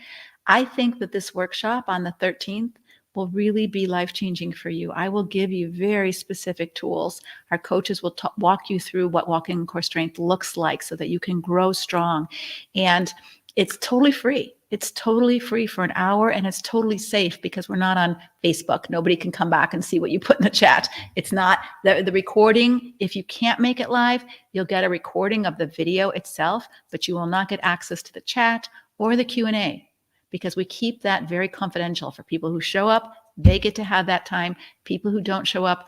I think that this workshop on the 13th will really be life-changing for you. I will give you very specific tools. Our coaches will walk you through what walking in core strength looks like so that you can grow strong. And it's totally free. It's totally free for an hour, and it's totally safe because we're not on Facebook. Nobody can come back and see what you put in the chat. It's not the recording. If you can't make it live, you'll get a recording of the video itself, but you will not get access to the chat or the Q&A, because we keep that very confidential. For people who show up, they get to have that time. People who don't show up,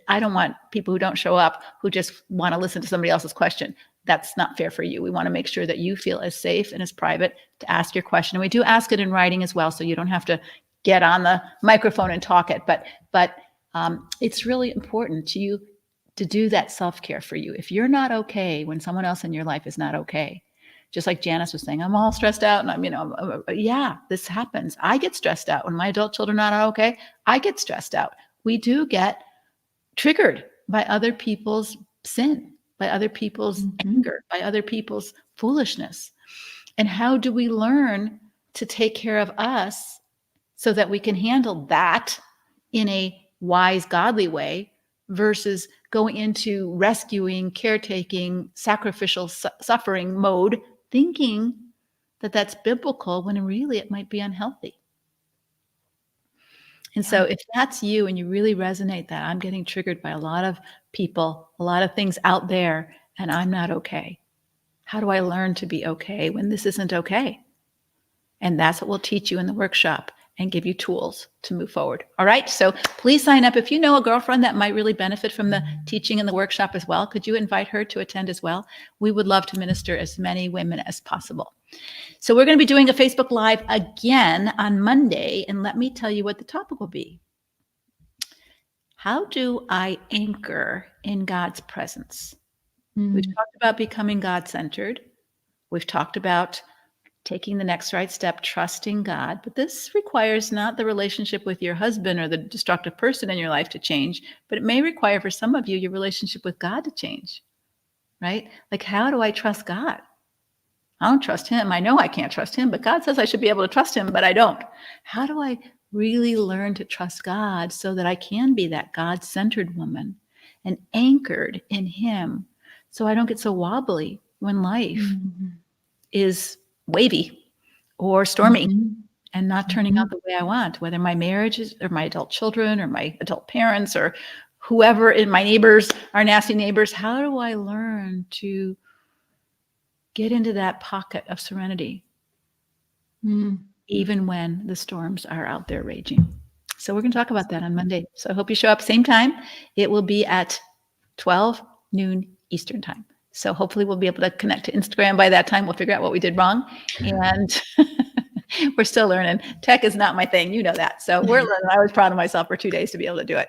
I don't want people who don't show up who just want to listen to somebody else's question. That's not fair for you. We want to make sure that you feel as safe and as private to ask your question. And we do ask it in writing as well, so you don't have to get on the microphone and talk it. But it's really important to you to do that self-care for you. If you're not okay when someone else in your life is not okay, just like Janice was saying, I'm all stressed out and yeah, this happens. I get stressed out when my adult children are not okay. I get stressed out. We do get triggered by other people's sin, by other people's anger, by other people's foolishness. And how do we learn to take care of us so that we can handle that in a wise, godly way versus going into rescuing, caretaking, sacrificial suffering mode, thinking that that's biblical when really it might be unhealthy. And so if that's you and you really resonate that I'm getting triggered by a lot of people, a lot of things out there, and I'm not okay. How do I learn to be okay when this isn't okay? And that's what we'll teach you in the workshop and give you tools to move forward. All right. So please sign up. If you know a girlfriend that might really benefit from the teaching in the workshop as well, could you invite her to attend as well? We would love to minister as many women as possible. So we're going to be doing a Facebook Live again on Monday. And let me tell you what the topic will be. How do I anchor in God's presence? We've talked about becoming God-centered. We've talked about taking the next right step, trusting God. But this requires not the relationship with your husband or the destructive person in your life to change, but it may require for some of you your relationship with God to change, right? Like, how do I trust God? I don't trust him. I know I can't trust him, but God says I should be able to trust him, but I don't. How do I really learn to trust God so that I can be that God-centered woman and anchored in him so I don't get so wobbly when life is wavy or stormy and not turning out the way I want, whether my marriage is, or my adult children or my adult parents or whoever in my neighbors, our nasty neighbors. How do I learn to get into that pocket of serenity even when the storms are out there raging? So we're going to talk about that on Monday. So I hope you show up same time. It will be at 12 noon Eastern time. So hopefully we'll be able to connect to Instagram by that time. We'll figure out what we did wrong. And we're still learning. Tech is not my thing. You know that. So we're learning. I was proud of myself for 2 days to be able to do it.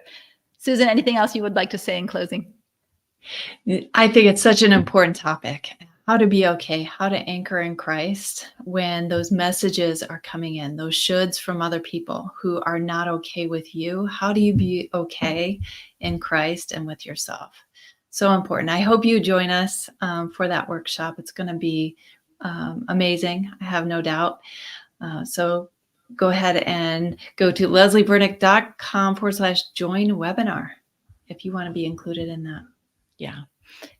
Susan, anything else you would like to say in closing? I think it's such an important topic. How to be okay, how to anchor in Christ when those messages are coming in, those shoulds from other people who are not okay with you. How do you be okay in Christ and with yourself? So important. I hope you join us for that workshop. It's going to be amazing. I have no doubt. So go ahead and go to leslieburnick.com/join webinar if you want to be included in that. Yeah.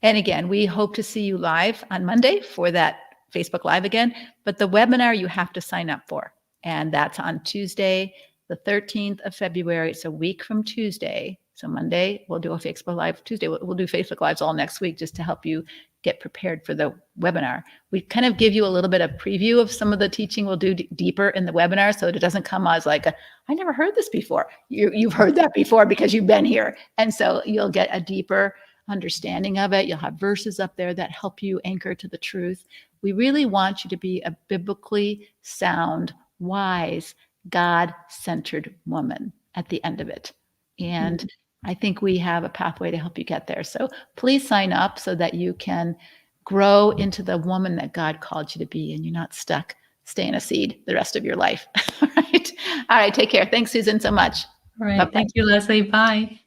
And again, we hope to see you live on Monday for that Facebook Live again. But the webinar you have to sign up for. And that's on Tuesday, the 13th of February. It's a week from Tuesday. So Monday, we'll do a Facebook Live. Tuesday, we'll do Facebook Lives all next week just to help you get prepared for the webinar. We kind of give you a little bit of preview of some of the teaching we'll do deeper in the webinar so that it doesn't come as like, I never heard this before. You've heard that before because you've been here. And so you'll get a deeper understanding of it. You'll have verses up there that help you anchor to the truth. We really want you to be a biblically sound, wise, God-centered woman at the end of it. And I think we have a pathway to help you get there. So please sign up so that you can grow into the woman that God called you to be and you're not stuck staying a seed the rest of your life. All right. All right. Take care. Thanks, Susan, so much. All right. Bye-bye. Thank you, Leslie. Bye.